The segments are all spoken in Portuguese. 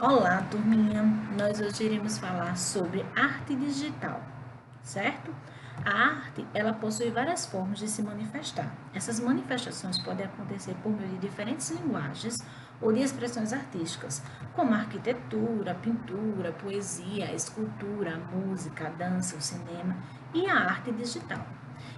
Olá, turminha! Nós hoje iremos falar sobre arte digital, certo? A arte, ela possui várias formas de se manifestar. Essas manifestações podem acontecer por meio de diferentes linguagens ou de expressões artísticas, como a arquitetura, a pintura, a poesia, a escultura, a música, a dança, o cinema e a arte digital.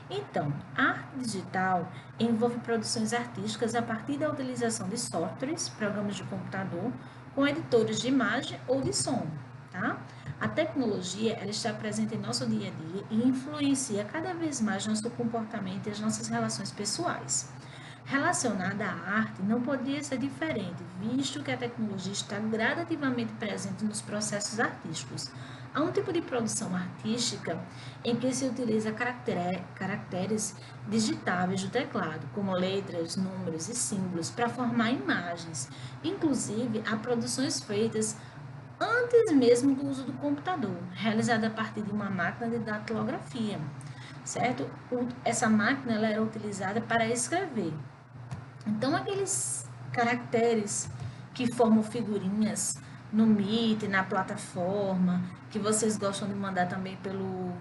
Então, a arte digital envolve produções artísticas a partir da utilização de softwares, programas de computador, com editores de imagem ou de som, tá? A tecnologia, ela está presente em nosso dia a dia e influencia cada vez mais nosso comportamento e as nossas relações pessoais. Relacionada à arte, não poderia ser diferente, visto que a tecnologia está gradativamente presente nos processos artísticos. Há um tipo de produção artística em que se utiliza caracteres digitáveis do teclado, como letras, números e símbolos, para formar imagens. Inclusive, há produções feitas antes mesmo do uso do computador, realizada a partir de uma máquina de datilografia, certo? Essa máquina ela era utilizada para escrever. Então, aqueles caracteres que formam figurinhas no Meet, na plataforma, que vocês gostam de mandar também pelo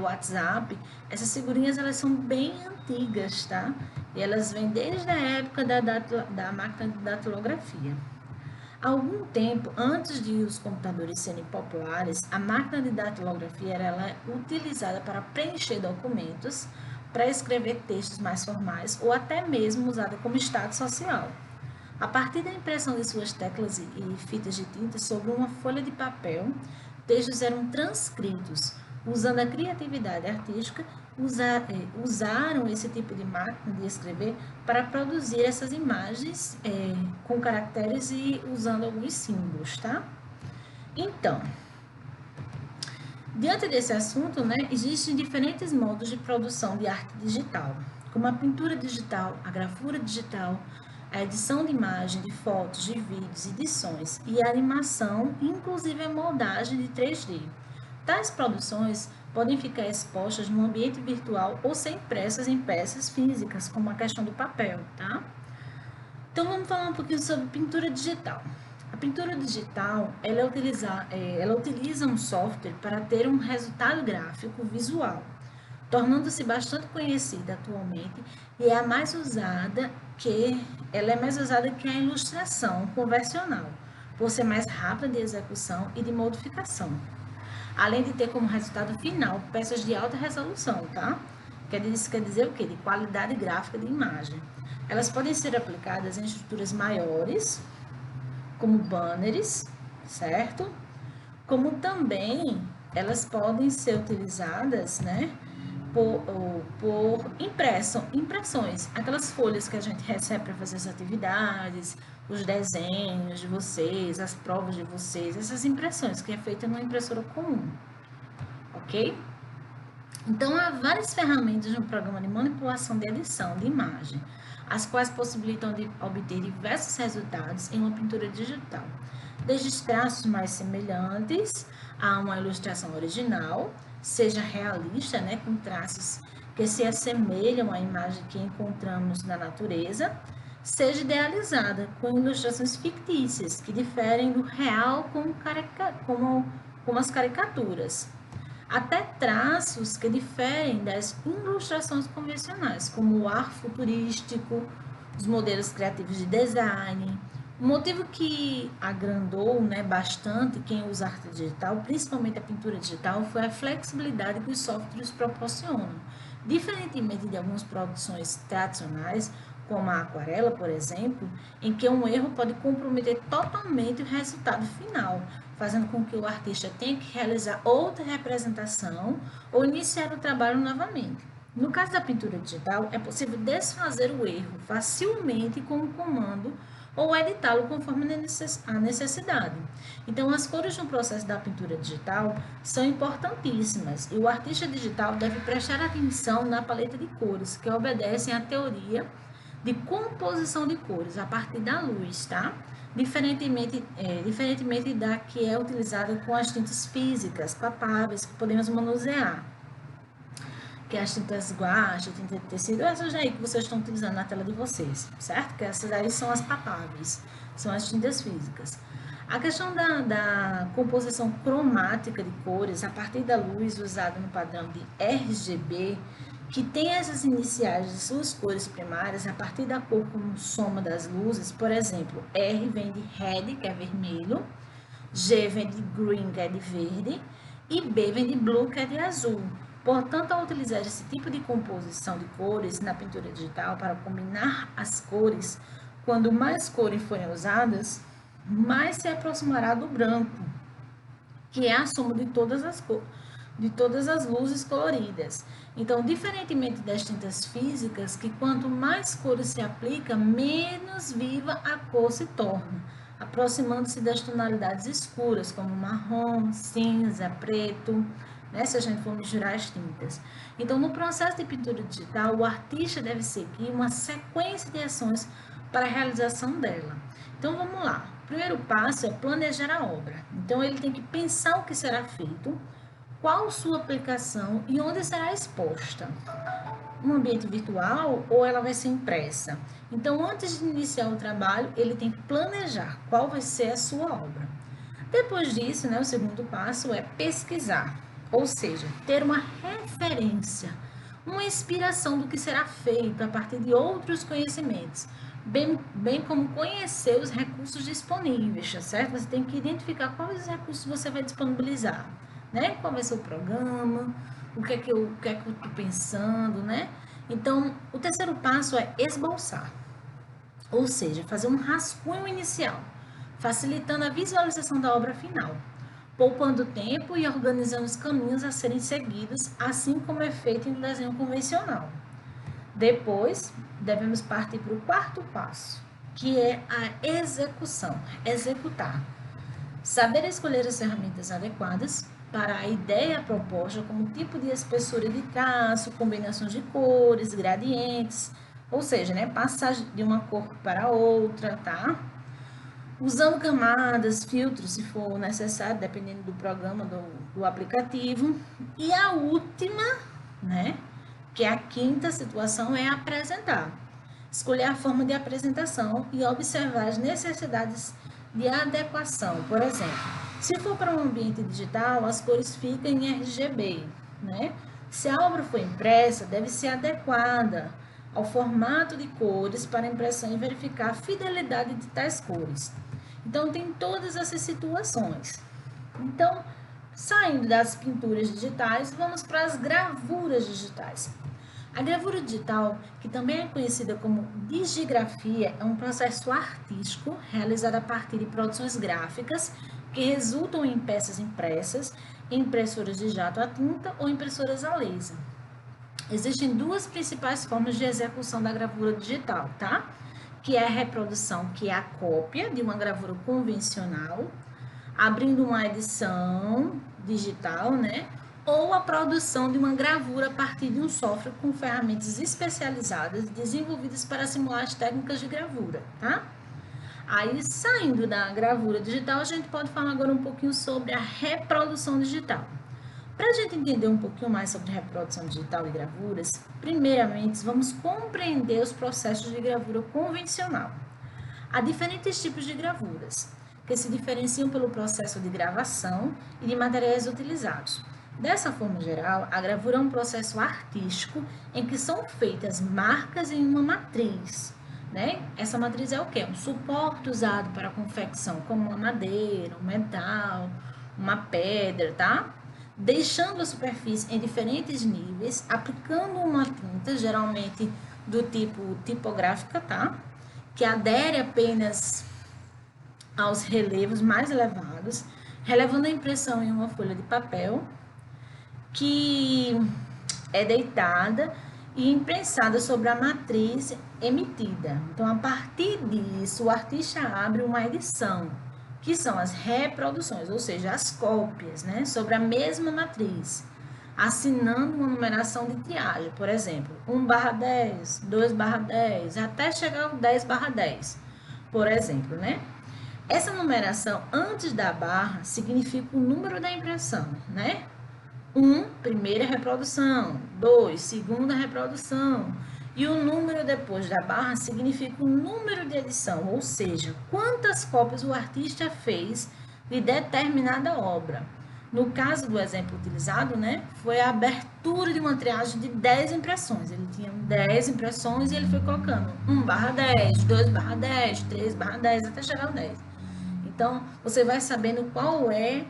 WhatsApp, essas figurinhas elas são bem antigas, tá? E elas vêm desde a época da máquina de datilografia. Há algum tempo, antes de os computadores serem populares, a máquina de datilografia era utilizada para preencher documentos, para escrever textos mais formais ou até mesmo usada como estado social. A partir da impressão de suas teclas e fitas de tinta sobre uma folha de papel, textos eram transcritos. Usando a criatividade artística, usaram esse tipo de máquina de escrever para produzir essas imagens com caracteres e usando alguns símbolos, tá? Então, diante desse assunto, né, existem diferentes modos de produção de arte digital, como a pintura digital, a gravura digital, a edição de imagem, de fotos, de vídeos, edições e a animação, inclusive a moldagem de 3D. Tais produções podem ficar expostas no ambiente virtual ou ser impressas em peças físicas, como a questão do papel, tá? Então vamos falar um pouquinho sobre pintura digital. A pintura digital, ela utiliza um software para ter um resultado gráfico visual, tornando-se bastante conhecida atualmente e é a mais usada ela é mais usada que a ilustração convencional, por ser mais rápida de execução e de modificação. Além de ter como resultado final peças de alta resolução, tá? Isso quer dizer o quê? De qualidade gráfica de imagem. Elas podem ser aplicadas em estruturas maiores, como banners, certo? Como também elas podem ser utilizadas, né, por impressões, aquelas folhas que a gente recebe para fazer as atividades, os desenhos de vocês, as provas de vocês, essas impressões que é feita numa impressora comum, ok? Então, há várias ferramentas no programa de manipulação de edição de imagem, as quais possibilitam de obter diversos resultados em uma pintura digital, desde traços mais semelhantes a uma ilustração original, seja realista, né, com traços que se assemelham à imagem que encontramos na natureza, seja idealizada, com ilustrações fictícias, que diferem do real como as caricaturas, até traços que diferem das ilustrações convencionais, como o ar futurístico, os modelos criativos de design. O motivo que agrandou, né, bastante quem usa arte digital, principalmente a pintura digital, foi a flexibilidade que os softwares proporcionam. Diferentemente de algumas produções tradicionais, como a aquarela, por exemplo, em que um erro pode comprometer totalmente o resultado final, fazendo com que o artista tenha que realizar outra representação ou iniciar o trabalho novamente. No caso da pintura digital, é possível desfazer o erro facilmente com um comando ou editá-lo conforme a necessidade. Então, as cores no processo da pintura digital são importantíssimas e o artista digital deve prestar atenção na paleta de cores, que obedecem à teoria de composição de cores a partir da luz, tá? Diferentemente da que é utilizada com as tintas físicas, papáveis, que podemos manusear, que é as tintas guache, tinta de tecido, essas aí que vocês estão utilizando na tela de vocês, certo? Que essas aí são as papáveis, são as tintas físicas. A questão da composição cromática de cores a partir da luz usada no padrão de RGB, que tem essas iniciais de suas cores primárias a partir da cor como soma das luzes, por exemplo, R vem de red, que é vermelho, G vem de green, que é de verde, e B vem de blue, que é de azul. Portanto, ao utilizar esse tipo de composição de cores na pintura digital para combinar as cores, quando mais cores forem usadas, mais se aproximará do branco, que é a soma de todas as cores, de todas as luzes coloridas. Então, diferentemente das tintas físicas, que quanto mais cores se aplica, menos viva a cor se torna, aproximando-se das tonalidades escuras, como marrom, cinza, preto, né, se a gente for misturar as tintas. Então, no processo de pintura digital, o artista deve seguir uma sequência de ações para a realização dela. Então, vamos lá. O primeiro passo é planejar a obra. Então, ele tem que pensar o que será feito, qual sua aplicação e onde será exposta. Um ambiente virtual ou ela vai ser impressa. Então, antes de iniciar o trabalho, ele tem que planejar qual vai ser a sua obra. Depois disso, né, o segundo passo é pesquisar, ou seja, ter uma referência, uma inspiração do que será feito a partir de outros conhecimentos, bem como conhecer os recursos disponíveis, tá certo? Você tem que identificar quais os recursos você vai disponibilizar, né? Qual vai ser o programa, o que é que eu estou pensando, né? Então, o terceiro passo é esboçar, ou seja, fazer um rascunho inicial, facilitando a visualização da obra final, poupando tempo e organizando os caminhos a serem seguidos, assim como é feito em um desenho convencional. Depois, devemos partir para o quarto passo, que é a execução, executar. Saber escolher as ferramentas adequadas para a ideia proposta, como tipo de espessura de traço, combinações de cores, gradientes, ou seja, né, passar de uma cor para outra, tá? Usando camadas, filtros, se for necessário, dependendo do programa, do aplicativo. E a última, né, que é a quinta situação, é apresentar. Escolher a forma de apresentação e observar as necessidades de adequação. Por exemplo, se for para um ambiente digital, as cores ficam em RGB, né? Se a obra for impressa, deve ser adequada ao formato de cores para impressão e verificar a fidelidade de tais cores. Então, tem todas essas situações. Então, saindo das pinturas digitais, vamos para as gravuras digitais. A gravura digital, que também é conhecida como digigrafia, é um processo artístico realizado a partir de produções gráficas que resultam em peças impressas em impressoras de jato a tinta ou impressoras a laser. Existem duas principais formas de execução da gravura digital, tá? Que é a reprodução, que é a cópia de uma gravura convencional, abrindo uma edição digital, né? Ou a produção de uma gravura a partir de um software com ferramentas especializadas desenvolvidas para simular as técnicas de gravura, tá? Aí, saindo da gravura digital, a gente pode falar agora um pouquinho sobre a reprodução digital. Para a gente entender um pouquinho mais sobre reprodução digital e gravuras, primeiramente vamos compreender os processos de gravura convencional. Há diferentes tipos de gravuras, que se diferenciam pelo processo de gravação e de materiais utilizados. Dessa forma geral, a gravura é um processo artístico em que são feitas marcas em uma matriz, né? Essa matriz é o quê? Um suporte usado para a confecção, como uma madeira, um metal, uma pedra, tá? Deixando a superfície em diferentes níveis, aplicando uma tinta, geralmente do tipo tipográfica, tá? Que adere apenas aos relevos mais elevados, relevando a impressão em uma folha de papel, que é deitada e imprensada sobre a matriz emitida. Então, a partir disso, o artista abre uma edição, que são as reproduções, ou seja, as cópias, né, sobre a mesma matriz, assinando uma numeração de triagem, por exemplo, 1/10, 2/10, até chegar ao 10/10, por exemplo, né? Essa numeração antes da barra significa o número da impressão, né? 1, primeira reprodução, 2, segunda reprodução, E o número depois da barra significa o número de edição, ou seja, quantas cópias o artista fez de determinada obra. No caso do exemplo utilizado, né, foi a abertura de uma triagem de 10 impressões. Ele tinha 10 impressões e ele foi colocando 1/10, 2/10, 3/10, até chegar ao 10. Então, você vai sabendo qual é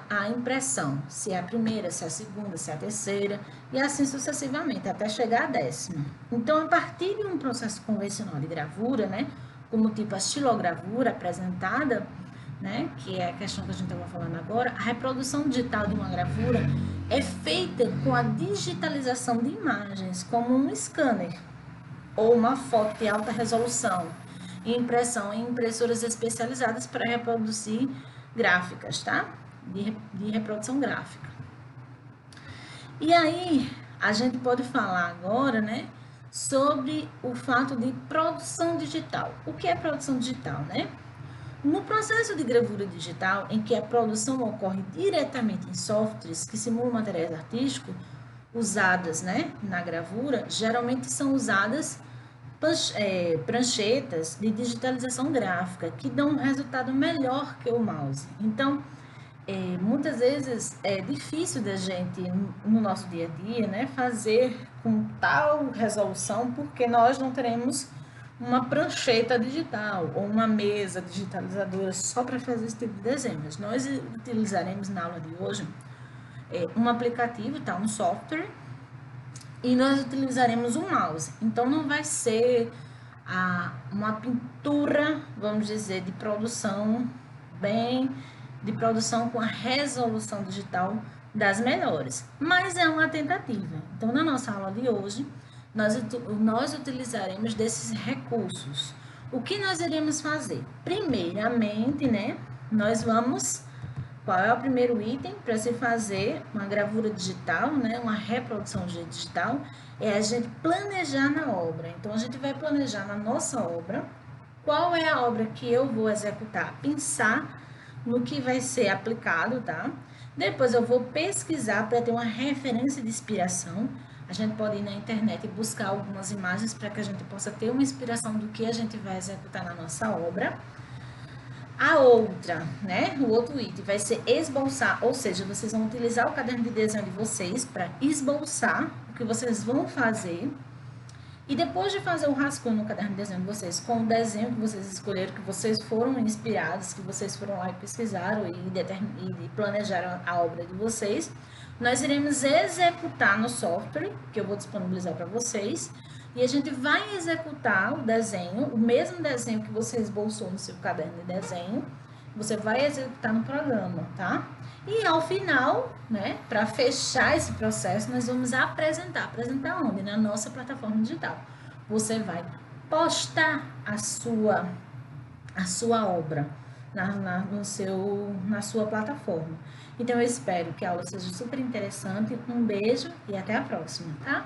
a impressão, se é a primeira, se é a segunda, se é a terceira, e assim sucessivamente, até chegar à 10ª. Então, a partir de um processo convencional de gravura, né, como tipo a xilogravura apresentada, né, que é a questão que a gente estava falando agora, a reprodução digital de uma gravura é feita com a digitalização de imagens, como um scanner ou uma foto de alta resolução, e impressão em impressoras especializadas para reproduzir gráficas, tá? De reprodução gráfica. E aí, a gente pode falar agora, né, sobre o fato de produção digital. O que é produção digital, né? No processo de gravura digital, em que a produção ocorre diretamente em softwares que simulam materiais artísticos usadas, né, na gravura, geralmente são usadas pranchetas de digitalização gráfica que dão um resultado melhor que o mouse. Então, muitas vezes é difícil da gente, no nosso dia a dia, né, fazer com tal resolução, porque nós não teremos uma prancheta digital ou uma mesa digitalizadora só para fazer esse tipo de desenho. Mas nós utilizaremos na aula de hoje um aplicativo, tá, um software, e nós utilizaremos um mouse. Então, não vai ser uma pintura, vamos dizer, de produção com a resolução digital das melhores, mas é uma tentativa. Então, na nossa aula de hoje, nós utilizaremos desses recursos. O que nós iremos fazer? Primeiramente, né, qual é o primeiro item para se fazer uma gravura digital, né, uma reprodução digital? É a gente planejar na obra. Então, a gente vai planejar na nossa obra qual é a obra que eu vou executar, pensar no que vai ser aplicado, tá? Depois eu vou pesquisar para ter uma referência de inspiração. A gente pode ir na internet e buscar algumas imagens para que a gente possa ter uma inspiração do que a gente vai executar na nossa obra. A outra, né, o outro item vai ser esboçar, ou seja, vocês vão utilizar o caderno de desenho de vocês para esboçar o que vocês vão fazer. E depois de fazer o rascunho no caderno de desenho de vocês, com o desenho que vocês escolheram, que vocês foram inspirados, que vocês foram lá e pesquisaram e planejaram a obra de vocês, nós iremos executar no software, que eu vou disponibilizar para vocês, e a gente vai executar o desenho, o mesmo desenho que você esboçou no seu caderno de desenho, você vai executar no programa, tá? E ao final, né, para fechar esse processo, nós vamos apresentar. Apresentar onde? Na nossa plataforma digital. Você vai postar a sua obra na sua plataforma. Então, eu espero que a aula seja super interessante. Um beijo e até a próxima, tá?